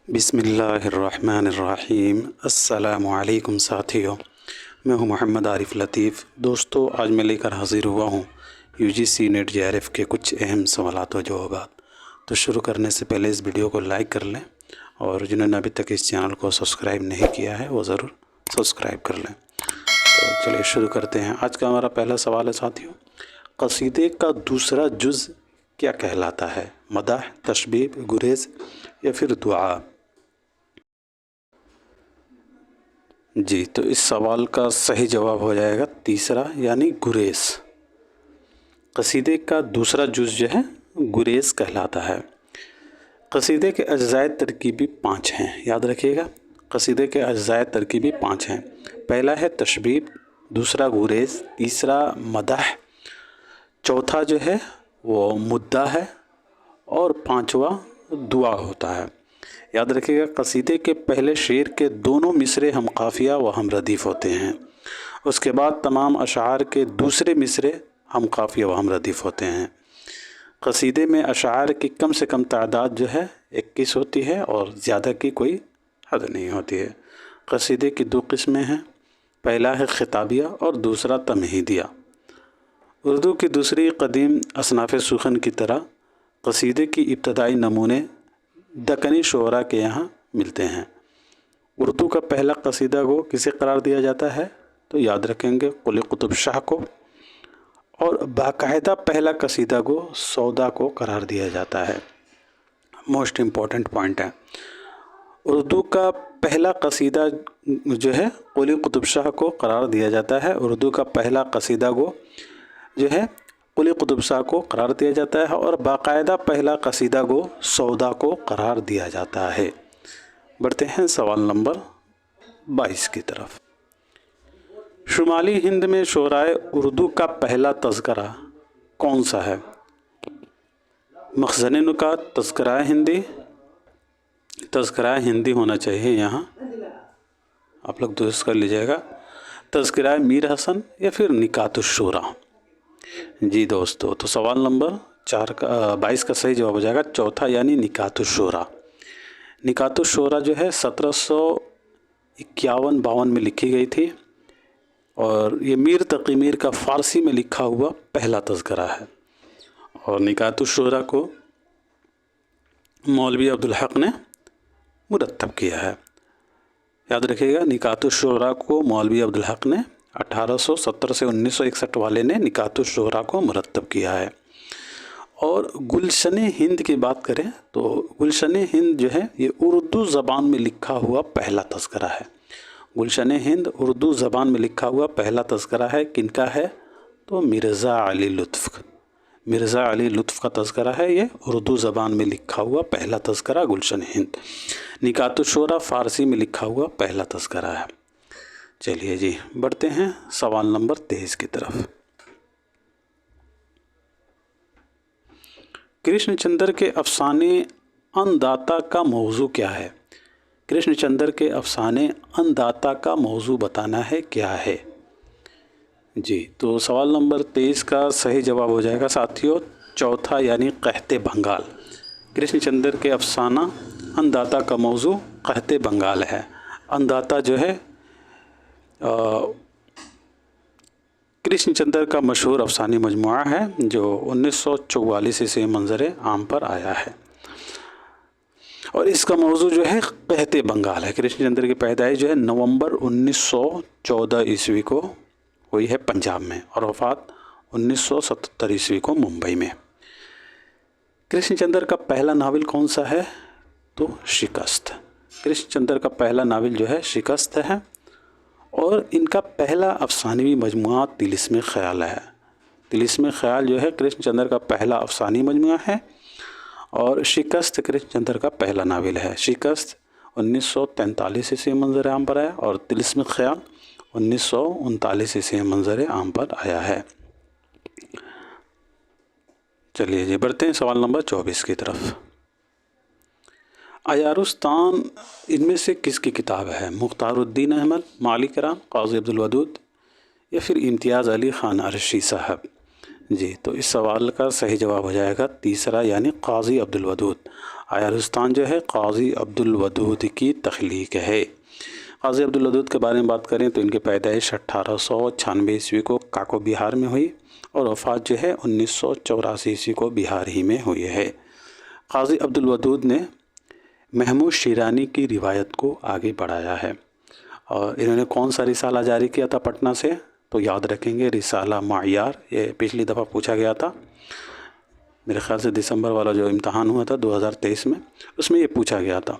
بسم اللہ الرحمن الرحیم۔ السلام علیکم ساتھیو، میں ہوں محمد عارف لطیف۔ دوستو، آج میں لے کر حاضر ہوا ہوں UGC نیٹ JRF کے کچھ اہم سوالات و جوابات۔ تو شروع کرنے سے پہلے اس ویڈیو کو لائک کر لیں، اور جنہوں نے ابھی تک اس چینل کو سبسکرائب نہیں کیا ہے وہ ضرور سبسکرائب کر لیں۔ تو چلیے شروع کرتے ہیں۔ آج کا ہمارا پہلا سوال ہے ساتھیو، قصیدے کا دوسرا جز کیا کہلاتا ہے؟ مدح، تشبیب، گریز یا پھر دعا؟ جی، تو اس سوال کا صحیح جواب ہو جائے گا تیسرا، یعنی گریز۔ قصیدے کا دوسرا جز جو ہے گریز کہلاتا ہے۔ قصیدے کے اجزائے ترکیبی 5 ہیں، یاد رکھیے گا۔ قصیدے کے اجزائے ترکیبی 5 ہیں۔ پہلا ہے تشبیب، دوسرا گریز، تیسرا مدح، چوتھا جو ہے وہ مدح ہے، اور پانچواں دعا ہوتا ہے۔ یاد رکھیے گا، قصیدے کے پہلے شعر کے دونوں مصرے ہم قافیہ و ہم ردیف ہوتے ہیں۔ اس کے بعد تمام اشعار کے دوسرے مصرے ہم قافیہ و ہم ردیف ہوتے ہیں۔ قصیدے میں اشعار کی کم سے کم تعداد جو ہے 21 ہوتی ہے، اور زیادہ کی کوئی حد نہیں ہوتی ہے۔ قصیدے کی 2 قسمیں ہیں، پہلا ہے خطابیہ اور دوسرا تمہیدیہ۔ اردو کی دوسری قدیم اصناف سخن کی طرح قصیدے کی ابتدائی نمونے دکنی شعراء کے یہاں ملتے ہیں۔ اردو کا پہلا قصیدہ گو کسے قرار دیا جاتا ہے؟ تو یاد رکھیں گے قلی قطب شاہ کو، اور باقاعدہ پہلا قصیدہ گو سودا کو قرار دیا جاتا ہے۔ موسٹ امپورٹنٹ پوائنٹ ہے، اردو کا پہلا قصیدہ جو ہے قلی قطب شاہ کو قرار دیا جاتا ہے۔ اردو کا پہلا قصیدہ گو جو ہے قلی قطب شاہ کو قرار دیا جاتا ہے، اور باقاعدہ پہلا قصیدہ گو سودا کو قرار دیا جاتا ہے۔ بڑھتے ہیں سوال نمبر 22 کی طرف۔ شمالی ہند میں شعرائے اردو کا پہلا تذکرہ کون سا ہے؟ مخزن نکات، تذکرہ ہندی، تذکرہ ہندی ہونا چاہیے یہاں، آپ لوگ درست کر لیجئے گا، تذکرہ میر حسن، یا پھر نکات الشورا۔ جی دوستو، تو سوال نمبر 22 کا صحیح جواب ہو جائے گا چوتھا، یعنی نکات الشورا۔ نکات الشورا جو ہے 1751-52 میں لکھی گئی تھی، اور یہ میر تقی میر کا فارسی میں لکھا ہوا پہلا تذکرہ ہے۔ اور نکات الشورا کو مولوی عبدالحق نے مرتب کیا ہے۔ یاد رکھیے گا، نکات الشورا کو مولوی عبدالحق نے 1870 سے 1961 والے نے نکات الشورا کو مرتب کیا ہے۔ اور گلشن ہند کی بات کریں تو گلشن ہند جو ہے یہ اردو زبان میں لکھا ہوا پہلا تذکرہ ہے۔ گلشن ہند اردو زبان میں لکھا ہوا پہلا تذکرہ ہے۔ کن کا ہے؟ تو مرزا علی لطف، مرزا علی لطف کا تذکرہ ہے۔ یہ اردو زبان میں لکھا ہوا پہلا تذکرہ گلشن ہند۔ نکات الشورا فارسی میں لکھا ہوا پہلا تذکرہ ہے۔ چلیے جی، بڑھتے ہیں سوال نمبر 23 کی طرف۔ کرشن چندر کے افسانے ان داتا کا موضوع کیا ہے؟ کرشن چندر کے افسانے ان داتا کا موضوع بتانا ہے، کیا ہے؟ جی، تو سوال نمبر 23 کا صحیح جواب ہو جائے گا ساتھیو چوتھا، یعنی قحط بنگال۔ کرشن چندر کے افسانہ ان داتا کا موضوع قحط بنگال ہے۔ ان داتا جو ہے کرشن چندر کا مشہور افسانوی مجموعہ ہے، جو 1944 سے منظر عام پر آیا ہے، اور اس کا موضوع جو ہے قحط بنگال ہے۔ کرشن چندر کی پیدائش جو ہے نومبر 1914 عیسوی کو ہوئی ہے پنجاب میں، اور وفات 1977 عیسوی کو ممبئی میں۔ کرشن چندر کا پہلا ناول کون سا ہے؟ تو شکست۔ کرشن چندر کا پہلا ناول جو ہے شکست ہے، اور ان کا پہلا افسانوی مجموعہ طلسم خیال ہے۔ طلسم خیال جو ہے کرشن چندر کا پہلا افسانوی مجموعہ ہے، اور شکست کرشن چندر کا پہلا ناول ہے۔ شکست 1943 عیسوی میں منظر عام پر آیا، اور طلسم خیال 1939 عیسوی میں منظر عام پر آیا ہے۔ چلیے جی، بڑھتے ہیں سوال نمبر 24 کی طرف۔ عیارستان ان میں سے کس کی کتاب ہے؟ مختار الدین احمد، مالک رام، قاضی عبدالودود، یا پھر امتیاز علی خان عرشی صاحب؟ جی تو اس سوال کا صحیح جواب ہو جائے گا تیسرا یعنی قاضی عبد الودود۔ آیا رستان جو ہے قاضی عبد الودود کی تخلیق ہے۔ قاضی عبد الودود کے بارے میں بات کریں تو ان کی پیدائش 1896 عیسوی کو کاکو بہار میں ہوئی اور وفات جو ہے 1984 عیسوی کو بہار ہی میں ہوئی ہے۔ قاضی عبد الودود نے محمود شیرانی کی روایت کو آگے بڑھایا ہے، اور انہوں نے کون سا رسالہ جاری کیا تھا پٹنہ سے؟ تو یاد رکھیں گے رسالہ معیار، یہ پچھلی دفعہ پوچھا گیا تھا، میرے خیال سے دسمبر والا جو امتحان ہوا تھا 2023 میں، اس میں یہ پوچھا گیا تھا۔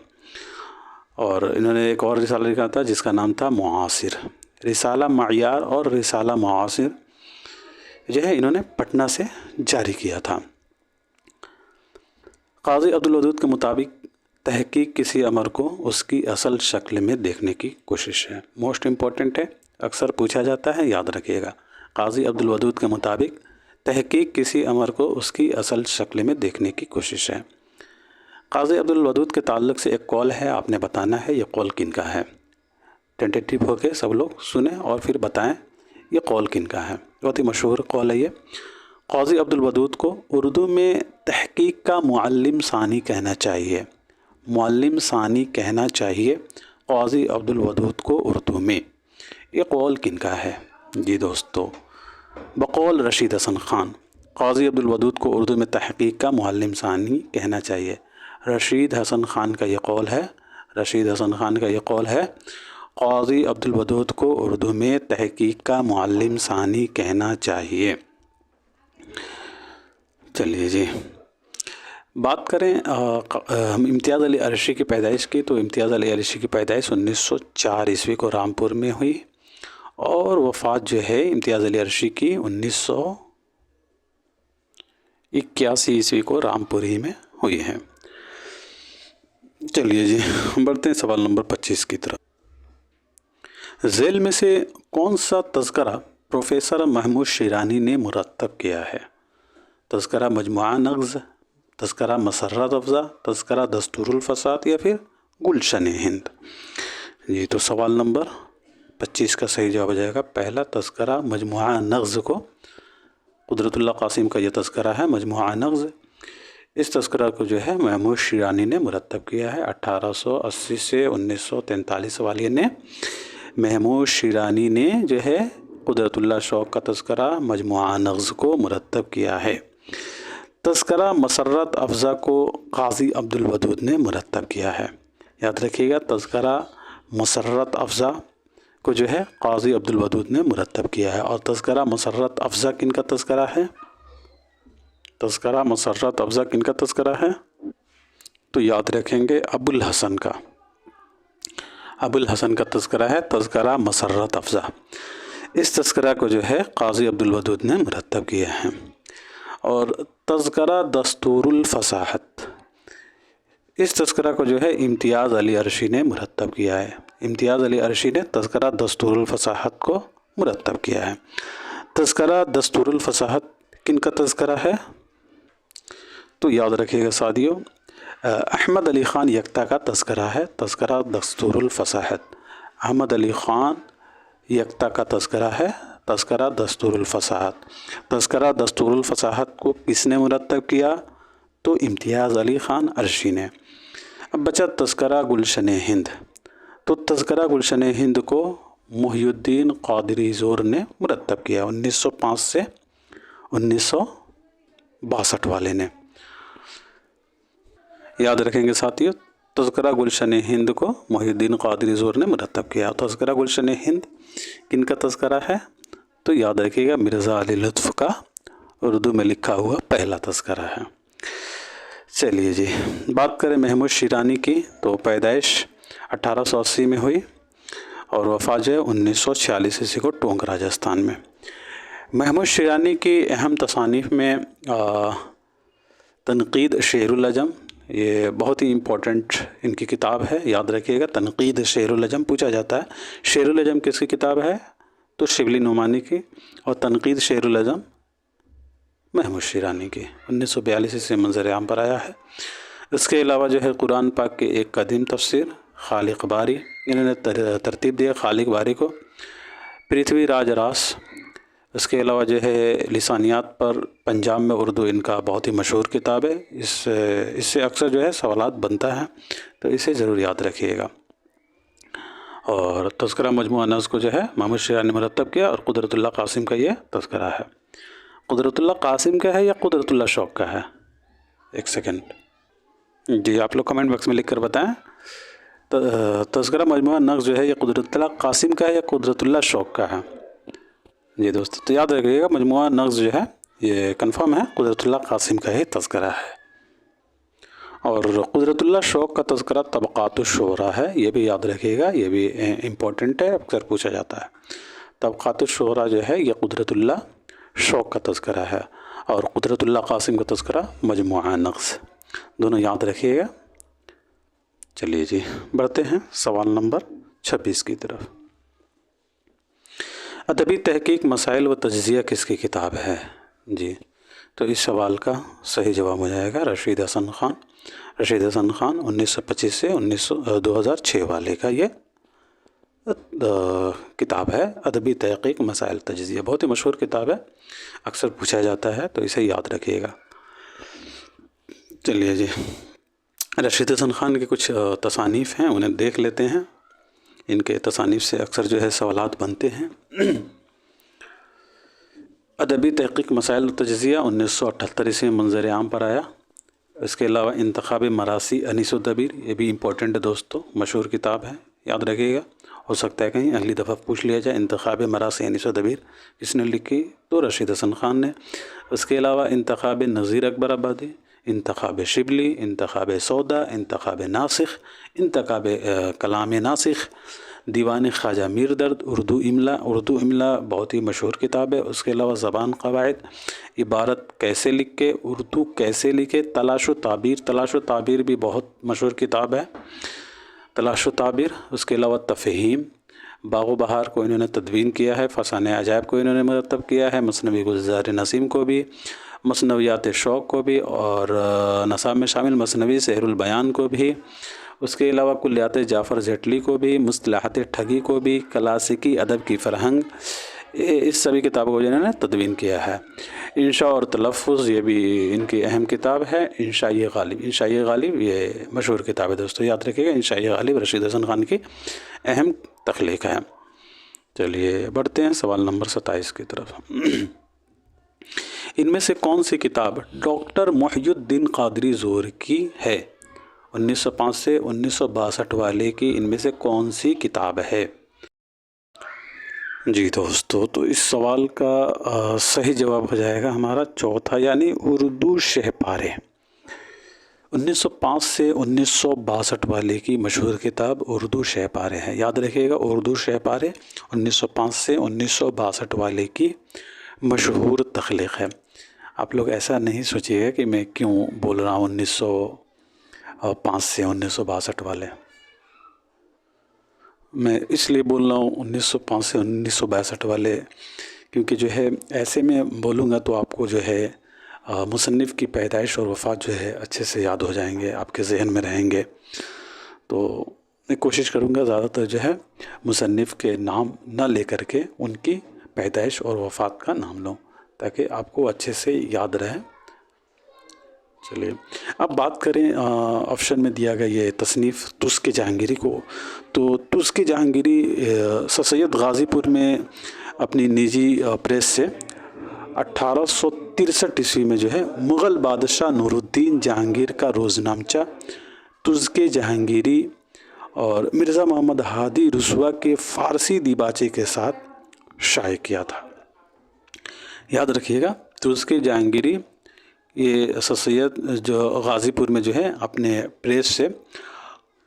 اور انہوں نے ایک اور رسالہ لکھا تھا جس کا نام تھا معاصر۔ رسالہ معیار اور رسالہ معاصر جو ہے انہوں نے پٹنہ سے جاری کیا تھا۔ قاضی عبد الودود کے مطابق تحقیق کسی امر کو اس کی اصل شکل میں دیکھنے کی کوشش ہے۔ موسٹ امپورٹنٹ ہے، اکثر پوچھا جاتا ہے، یاد رکھیے گا۔ قاضی عبد الودود کے مطابق تحقیق کسی امر کو اس کی اصل شکل میں دیکھنے کی کوشش ہے۔ قاضی عبد الودود کے تعلق سے ایک قول ہے، آپ نے بتانا ہے یہ قول کن کا ہے۔ ٹینٹیٹیو ہو کے سب لوگ سنیں اور پھر بتائیں یہ قول کن کا ہے۔ بہت ہی مشہور قول ہے یہ۔ قاضی عبد الودود کو اردو میں تحقیق کا معلم ثانی کہنا چاہیے۔ معلم ثانی کہنا چاہیے قاضی عبد الودود کو اردو میں۔ یہ قول کن کا ہے؟ جی دوستو، بقول رشید حسن خان۔ قاضی عبد الودود کو اردو میں تحقیق کا معلم ثانی کہنا چاہیے۔ رشید حسن خان کا یہ قول ہے، رشید حسن خان کا یہ قول ہے قاضی عبد الودود کو اردو میں تحقیق کا معلم ثانی کہنا چاہیے۔ چلیے جی، بات کریں ہم امتیاز علی عرشی کی پیدائش کی، تو امتیاز علی عرشی کی پیدائش 1904 عیسوی کو رامپور میں ہوئی، اور وفات جو ہے امتیاز علی عرشی کی 1981 عیسوی کو رامپور ہی میں ہوئی ہے۔ چلیے جی، بڑھتے ہیں سوال نمبر 25 کی طرف۔ ذیل میں سے کون سا تذکرہ پروفیسر محمود شیرانی نے مرتب کیا ہے؟ تذکرہ مجموعہ نغز، تذکرہ مسرت افزا، تذکرہ دستور الفساد، یا پھر گلشن ہند؟ جی تو سوال نمبر 25 کا صحیح جواب ہو جائے گا پہلا تذکرہ مجموعہ نغز کو۔ قدرت اللہ قاسم کا یہ تذکرہ ہے مجموعہ نغز۔ اس تذکرہ کو جو ہے محمود شیرانی نے مرتب کیا ہے 1880 سے 1943 والی نے۔ محمود شیرانی نے جو ہے قدرت اللہ شوق کا تذکرہ مجموعہ نغز کو مرتب کیا ہے۔ تذکرہ مسرت افزا کو قاضی عبد الودود نے مرتب کیا ہے۔ یاد رکھیے گا تذکرہ مسرت افزا کو جو ہے قاضی عبد الودود نے مرتب کیا ہے۔ اور تذکرہ مسرت افزا کن کا تذکرہ ہے؟ تذکرہ مسرت افزا کن کا تذکرہ ہے؟ تو یاد رکھیں گے ابو الحسن کا، ابو الحسن کا تذکرہ ہے تذکرہ مسرت افزا۔ اس تذکرہ کو جو ہے قاضی عبد الودود نے مرتب کیا ہے۔ اور تذکرہ دستور الفصاحت، اس تذکرہ کو جو ہے امتیاز علی عرشی نے مرتب کیا ہے۔ امتیاز علی عرشی نے تذکرہ دستور الفصاحت کو مرتب کیا ہے۔ تذکرہ دستور الفصاحت کن کا تذکرہ ہے؟ تو یاد رکھیے گا ساتھیو، احمد علی خان یکتا کا تذکرہ ہے تذکرہ دستور الفصاحت۔ احمد علی خان یکتا کا تذکرہ ہے تذکرہ دستور الفصاحت۔ تذکرہ دستور الفصاحت کو کس نے مرتب کیا؟ تو امتیاز علی خان عرشی نے۔ اب بچا تذکرہ گلشن ہند، تو تذکرہ گلشن ہند کو محی الدین قادری زور نے مرتب کیا 1905 سے 1962 والے نے۔ یاد رکھیں گے ساتھیو، تذکرہ گلشن ہند کو محی الدین قادری زور نے مرتب کیا۔ تذکرہ گلشن ہند کن کا تذکرہ ہے؟ تو یاد رکھیے گا مرزا علی لطف کا اردو میں لکھا ہوا پہلا تذکرہ ہے۔ چلیے جی، بات کریں محمود شیرانی کی، تو پیدائش 1880 میں ہوئی اور وفات جو ہے 1946 عیسوی کو ٹونک راجستھان میں۔ محمود شیرانی کی اہم تصانیف میں تنقید شعر العجم، یہ بہت ہی امپورٹنٹ ان کی کتاب ہے، یاد رکھیے گا تنقید شعر العجم پوچھا جاتا ہے۔ شعر العجم کس کی کتاب ہے؟ تو شبلی نعمانی کی، اور تنقید شعر العجم محمود شیرانی کی 1942 سے منظر عام پر آیا ہے۔ اس کے علاوہ جو ہے قرآن پاک کے ایک قدیم تفسیر خالق باری، انہوں نے ترتیب دیا خالق باری کو۔ پرتھوی راج راس اس کے علاوہ جو ہے لسانیات پر پنجاب میں اردو ان کا بہت ہی مشہور کتاب ہے. اس سے اکثر جو ہے سوالات بنتا ہے، تو اسے ضرور یاد رکھیے گا. اور تذکرہ مجموعہ نظم کو جو ہے محمد شیرازی نے مرتب کیا، اور قدرت اللہ قاسم کا یہ تذکرہ ہے. قدرت اللہ قاسم کا ہے یا قدرت اللہ شوق کا ہے؟ ایک سیکنڈ جی، آپ لوگ کمنٹ باکس میں لکھ کر بتائیں. تذکرہ مجموعہ نظم جو ہے یہ قدرت اللہ قاسم کا ہے یا قدرت اللہ شوق کا ہے؟ جی دوستو، تو یاد رکھیے گا مجموعہ نظم جو ہے یہ کنفرم ہے قدرت اللہ قاسم کا ہی تذکرہ ہے. اور قدرت اللہ شوق کا تذکرہ طبقات الشعراء ہے، یہ بھی یاد رکھیے گا، یہ بھی امپورٹنٹ ہے، اکثر پوچھا جاتا ہے. طبقات الشعراء جو ہے یہ قدرت اللہ شوق کا تذکرہ ہے، اور قدرت اللہ قاسم کا تذکرہ مجموعہ نظم. دونوں یاد رکھیے گا. چلیے جی بڑھتے ہیں سوال نمبر 26 کی طرف. ادبی تحقیق مسائل و تجزیہ کس کی کتاب ہے؟ جی تو اس سوال کا صحیح جواب ہو جائے گا رشید حسن خان. رشید حسن خان 1925 سے 2006 والے کا یہ کتاب ہے، ادبی تحقیق مسائل تجزیہ. بہت ہی مشہور کتاب ہے، اکثر پوچھا جاتا ہے، تو اسے یاد رکھیے گا. چلیے جی، رشید حسن خان کے کچھ تصانیف ہیں، انہیں دیکھ لیتے ہیں. ان کے تصانیف سے اکثر جو ہے سوالات بنتے ہیں. ادبی تحقیق مسائل و تجزیہ 1978 سے منظر عام پر آیا. اس کے علاوہ انتخاب مراثی انیس الدبیر، یہ بھی امپورٹنٹ ہے دوستو، مشہور کتاب ہے، یاد رکھیے گا. ہو سکتا ہے کہیں اگلی دفعہ پوچھ لیا جائے انتخاب مراثی انیس الدبیر کس نے لکھی، تو رشید حسن خان نے. اس کے علاوہ انتخاب نذیر اکبر آبادی، انتخاب شبلی، انتخاب سودا، انتخاب ناسخ، انتخاب کلام ناسخ، دیوان خواجہ میر درد، اردو املا بہت ہی مشہور کتاب ہے. اس کے علاوہ زبان قواعد، عبارت کیسے لکھے، اردو کیسے لکھے، تلاش و تعبیر بھی بہت مشہور کتاب ہے، تلاش و تعبیر. اس کے علاوہ تفہیم، باغ و بہار کو انہوں نے تدوین کیا ہے، فسانہ عجائب کو انہوں نے مرتب کیا ہے، مثنوی گلزار نسیم کو بھی، مثنویات شوق کو بھی، اور نصاب میں شامل مثنوی سحر البیان کو بھی. اس کے علاوہ کلیات جعفر جیٹلی کو بھی، مصطلحات ٹھگی کو بھی، کلاسیکی ادب کی فرہنگ، اس سبھی کتابوں کو جنہوں نے تدوین کیا ہے. انشاء اور تلفظ، یہ بھی ان کی اہم کتاب ہے. انشائی غالب یہ مشہور کتاب ہے دوستو، یاد رکھیے گا. انشائی غالب رشید حسن خان کی اہم تخلیق ہے. چلیے بڑھتے ہیں سوال نمبر 27 کی طرف. ان میں سے کون سی کتاب ڈاکٹر محی الدین قادری زور کی ہے؟ 1905 سے 1962 والے کی ان میں سے کون سی کتاب ہے؟ جی دوستو، تو اس سوال کا صحیح جواب ہو جائے گا ہمارا چوتھا، یعنی اردو شہ پارے. 1905 سے 1962 والے کی مشہور کتاب اردو شہ پارے ہے. یاد رکھیے گا اردو شہ پارے 1905 سے 1962 والے کی مشہور تخلیق ہے. آپ لوگ ایسا نہیں سوچیے گا کہ میں کیوں بول رہا ہوں 1905 سے 1962 والے. میں اس لیے بول رہا ہوں 1905 سے 1962 والے کیونکہ جو ہے ایسے میں بولوں گا تو آپ کو جو ہے مصنف کی پیدائش اور وفات جو ہے اچھے سے یاد ہو جائیں گے، آپ کے ذہن میں رہیں گے. تو میں کوشش کروں گا زیادہ تر جو ہے مصنف کے نام نہ لے کر کے ان کی پیدائش اور وفات کا نام لوں تاکہ آپ کو اچھے سے یاد رہے. چلیے اب بات کریں آپشن میں دیا گیا یہ تصنیف تزک جہانگیری کو. تو تزک جہانگیری سر سید غازی پور میں اپنی نجی پریس سے 1863 عیسوی میں جو ہے مغل بادشاہ نور الدین جہانگیر کا روزنامچہ تزک جہانگیری اور مرزا محمد ہادی رسوا کے فارسی دیباچے کے ساتھ شائع کیا تھا. یاد رکھیے گا تزک جہانگیری یہ سر سید جو غازی پور میں جو ہے اپنے پریس سے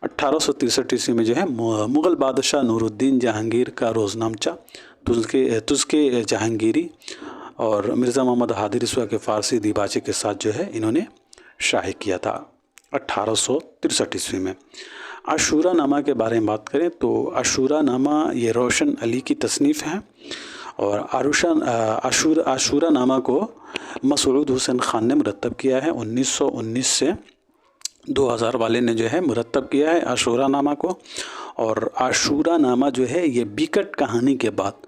1863 عیسوی میں جو ہے مغل بادشاہ نور الدین جہانگیر کا روزنامچہ تزک جہانگیری اور مرزا محمد ہادی رسوا کے فارسی دیباچے کے ساتھ جو ہے انہوں نے شائع کیا تھا 1863 عیسوی میں. عاشورہ نامہ کے بارے میں بات کریں تو عاشورہ نامہ یہ روشن علی کی تصنیف ہے اور عاشورہ نامہ کو مسعود حسین خان نے مرتب کیا ہے. 1919 سے 2000 والے نے جو ہے مرتب کیا ہے عاشورہ نامہ کو. اور عاشورہ نامہ جو ہے یہ بیکٹ کہانی کے بعد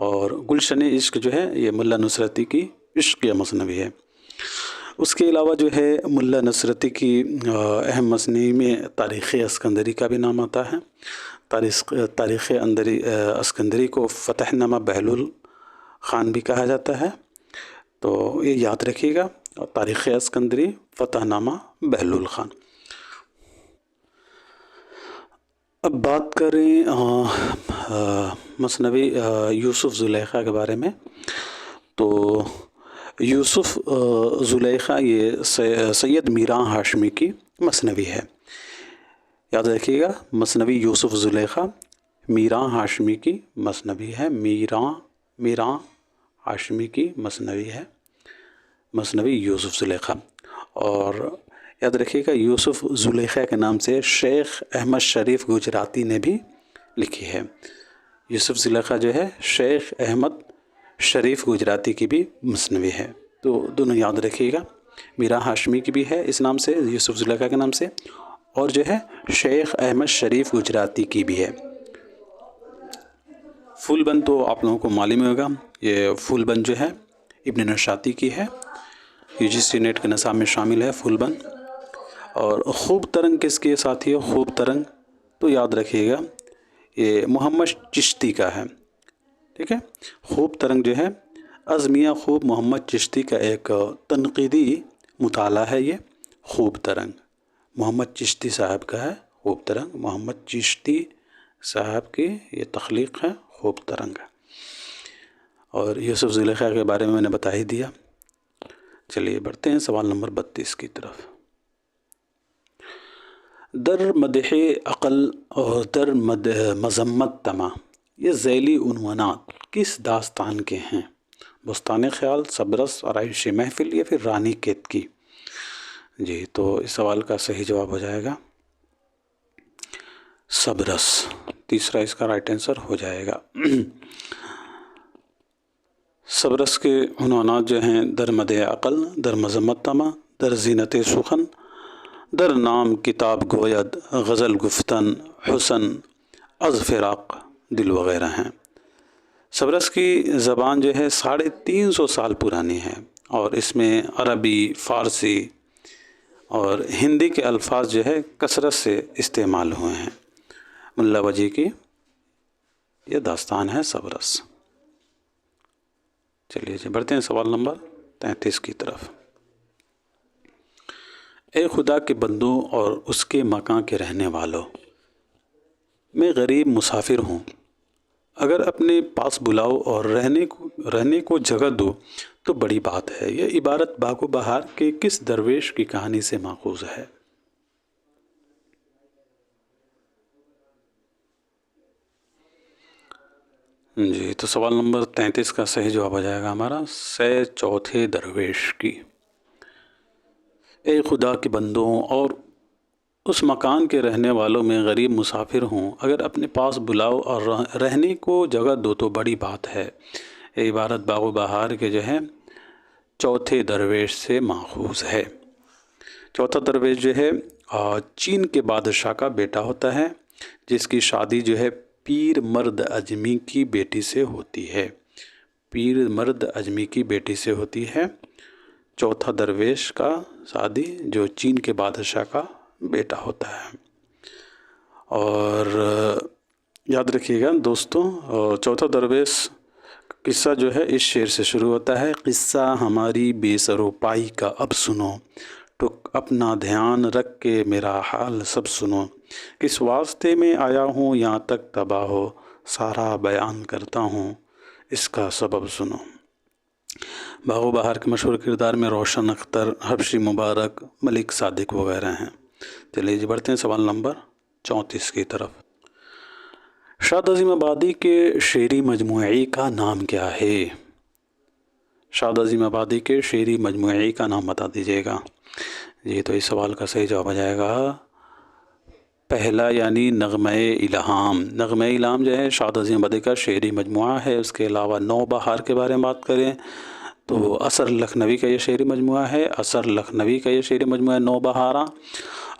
اور گلشن عشق جو ہے یہ ملا نصرتی کی عشقیہ مثنوی ہے۔ اس کے علاوہ جو ہے ملا نصرتی کی اہم مثنوی میں تاریخ اسکندری کا بھی نام آتا ہے۔ تاریخ اسکندری کو فتح نامہ بہلول خان بھی کہا جاتا ہے، تو یہ یاد رکھیے گا، تاریخ اسکندری فتح نامہ بہلول خان۔ اب بات کریں مثنوی یوسف زلیخا کے بارے میں، تو یوسف زلیخا یہ سید میراں ہاشمی کی مثنوی ہے۔ یاد رکھیے گا، مثنوی یوسف زلیخا میراں ہاشمی کی مثنوی ہے، میراں ہاشمی کی مثنوی ہے، مثنوی یوسف زلیخا۔ اور یاد رکھیے گا یوسف زلیخا کے نام سے شیخ احمد شریف گجراتی نے بھی لکھی ہے۔ یوسف زلیخا جو ہے شیخ احمد شریف گجراتی کی بھی مثنوی ہے، تو دونوں یاد رکھیے گا، میراں ہاشمی کی بھی ہے اس نام سے، یوسف زلیخا کے نام سے، اور جو ہے شیخ احمد شریف گجراتی کی بھی ہے۔ پھول بند تو آپ لوگوں کو معلوم ہوگا، یہ پھول بند جو ہے ابن نشاطی کی ہے، UGC نیٹ کے نصاب میں شامل ہے پھول بند۔ اور خوب ترنگ کس کے ساتھی ہے؟ خوب ترنگ تو یاد رکھیے گا یہ محمد چشتی کا ہے، ٹھیک ہے۔ خوب ترنگ جو ہے از میاں خوب محمد چشتی کا ایک تنقیدی مطالعہ ہے، یہ خوب ترنگ محمد چشتی صاحب کا ہے۔ خوب ترنگ محمد چشتی صاحب کی یہ تخلیق ہے، خوب ترنگ۔ اور یوسف زلیخا کے بارے میں نے بتا ہی دیا۔ چلیے بڑھتے ہیں سوال نمبر 32 کی طرف۔ در مدح عقل اور در مذمت طمع، یہ ذیلی عنوانات کس داستان کے ہیں؟ بستان خیال، سبرس، آرائش محفل یا پھر رانی کیتکی؟ جی تو اس سوال کا صحیح جواب ہو جائے گا سبرس، تیسرا اس کا رائٹ آنسر ہو جائے گا۔ سبرس کے عنوانات جو ہیں در مدح عقل، در مذمت طمع، در زینت سخن، در نام کتاب گوید، غزل گفتن، حسن، از فراق دل وغیرہ ہیں۔ سبرس کی زبان جو ہے 350 سال پرانی ہے، اور اس میں عربی، فارسی اور ہندی کے الفاظ جو ہے کثرت سے استعمال ہوئے ہیں۔ ملا وجی کی یہ داستان ہے سبرس۔ چلیے جی بڑھتے ہیں سوال نمبر 33 کی طرف۔ اے خدا کے بندوں اور اس کے مکان کے رہنے والوں، میں غریب مسافر ہوں، اگر اپنے پاس بلاؤ اور رہنے کو جگہ دو تو بڑی بات ہے۔ یہ عبارت باغ و بہار کے کس درویش کی کہانی سے ماخوذ ہے؟ جی تو سوال نمبر 33 کا صحیح جواب ہو جائے گا ہمارا چوتھے درویش کی۔ اے خدا کے بندوں اور اس مکان کے رہنے والوں، میں غریب مسافر ہوں، اگر اپنے پاس بلاؤ اور رہنے کو جگہ دو تو بڑی بات ہے۔ یہ عبارت باغ و بہار کے جو ہے چوتھے درویش سے ماخوذ ہے۔ چوتھا درویش جو ہے چین کے بادشاہ کا بیٹا ہوتا ہے، جس کی شادی جو ہے پیر مرد اجمی کی بیٹی سے ہوتی ہے، پیر مرد اجمی کی بیٹی سے ہوتی ہے۔ چوتھا درویش کا شادی جو چین کے بادشاہ کا بیٹا ہوتا ہے۔ اور یاد رکھیے گا دوستوں، چوتھا درویش قصہ جو ہے اس شعر سے شروع ہوتا ہے۔ قصہ ہماری بے سر و پائی کا اب سنو، تو اپنا دھیان رکھ کے میرا حال سب سنو، کس واسطے میں آیا ہوں یہاں تک تباہ ہو، سارا بیان کرتا ہوں اس کا سبب سنو۔ باغ و بہار کے مشہور کردار میں روشن اختر، حبشی مبارک، ملک صادق وغیرہ ہیں۔ چلیے جی بڑھتے ہیں سوال نمبر 34 کی طرف۔ شاد عظیم آبادی کے شعری مجموعے کا نام کیا ہے؟ شاد عظیم آبادی کے شعری مجموعے کا نام بتا دیجیے گا۔ جی تو اس سوال کا صحیح جواب آ جائے گا پہلا، یعنی نغمہ الہام۔ نغمہ الہام جو ہے شاد عظیم آبادی کا شعری مجموعہ ہے۔ اس کے علاوہ نو بہار کے بارے میں بات کریں تو اثر لکھنوی کا یہ شعری مجموعہ ہے، اثر لکھنوی کا یہ شعری مجموعہ ہے نو بہارہ۔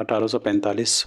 1845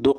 2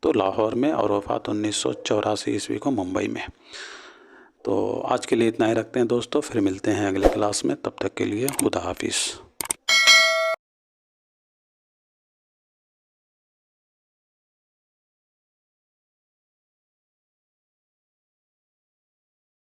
تو لاہور میں اور وفات 1984 عیسوی کو ممبئی میں۔ تو آج کے لیے اتنا ہی رکھتے ہیں دوستو، پھر ملتے ہیں اگلے کلاس میں، تب تک کے لیے خدا حافظ۔